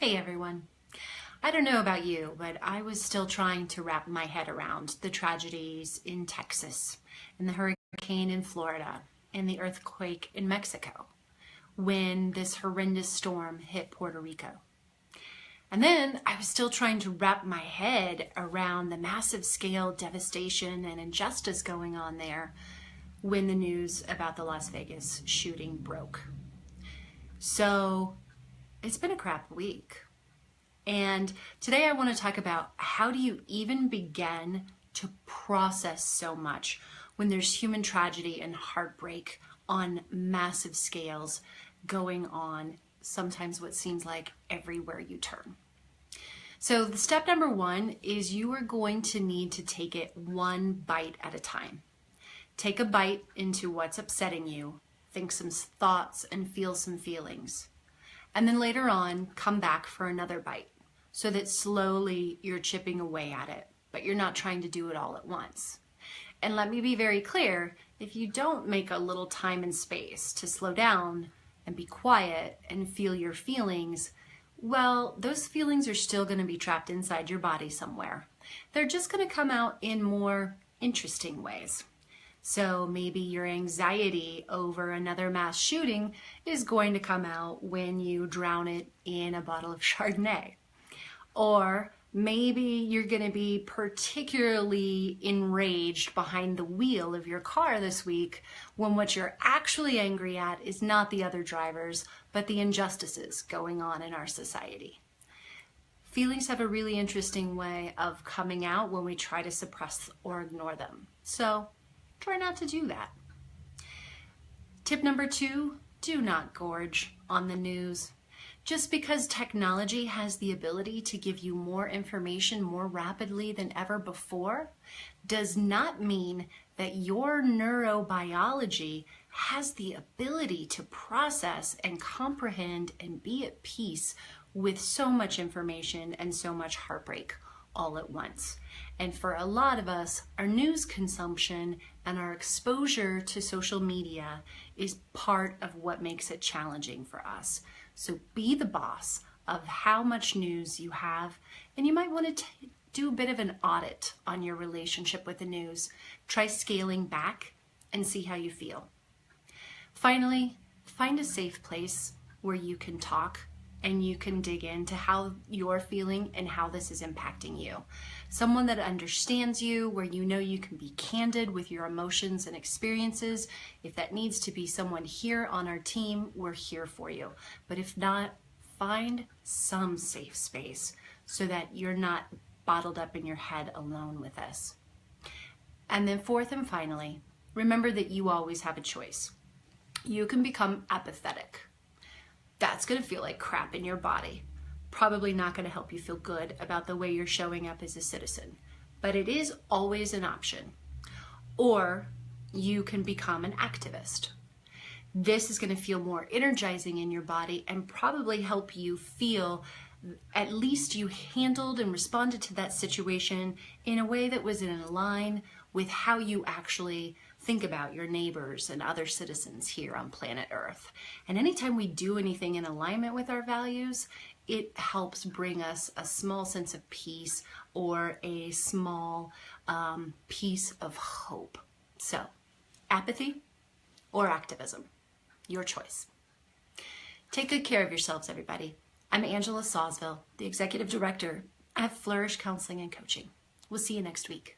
Hey everyone. I don't know about you, but I was still trying to wrap my head around the tragedies in Texas, and the hurricane in Florida, and the earthquake in Mexico when this horrendous storm hit Puerto Rico. And then I was still trying to wrap my head around the massive scale devastation and injustice going on there when the news about the Las Vegas shooting broke. So it's been a crap week. And today I want to talk about how do you even begin to process so much when there's human tragedy and heartbreak on massive scales going on, sometimes what seems like everywhere you turn. So the step number one is you are going to need to take it one bite at a time. Take a bite into what's upsetting you, think some thoughts and feel some feelings. And then later on, come back for another bite so that slowly you're chipping away at it, but you're not trying to do it all at once. And let me be very clear, if you don't make a little time and space to slow down and be quiet and feel your feelings, well, those feelings are still going to be trapped inside your body somewhere. They're just going to come out in more interesting ways. So maybe your anxiety over another mass shooting is going to come out when you drown it in a bottle of Chardonnay. Or maybe you're going to be particularly enraged behind the wheel of your car this week when what you're actually angry at is not the other drivers, but the injustices going on in our society. Feelings have a really interesting way of coming out when we try to suppress or ignore them. So try not to do that. Tip number two, do not gorge on the news. Just because technology has the ability to give you more information more rapidly than ever before does not mean that your neurobiology has the ability to process and comprehend and be at peace with so much information and so much heartbreak all at once. And for a lot of us, our news consumption and our exposure to social media is part of what makes it challenging for us. So be the boss of how much news you have, and you might want to do a bit of an audit on your relationship with the news. Try scaling back and see how you feel. Finally, find a safe place where you can talk and you can dig into how you're feeling and how this is impacting you. Someone that understands you, where you know you can be candid with your emotions and experiences. If that needs to be someone here on our team, we're here for you. But if not, find some safe space so that you're not bottled up in your head alone with this. And then fourth and finally, remember that you always have a choice. You can become apathetic. That's going to feel like crap in your body. Probably not going to help you feel good about the way you're showing up as a citizen, but it is always an option. Or you can become an activist. This is going to feel more energizing in your body and probably help you feel at least you handled and responded to that situation in a way that was in line with how you actually think about your neighbors and other citizens here on planet Earth. And anytime we do anything in alignment with our values, it helps bring us a small sense of peace or a small piece of hope. So, apathy or activism, your choice. Take good care of yourselves, everybody. I'm Angela Sawsville, the Executive Director at Flourish Counseling and Coaching. We'll see you next week.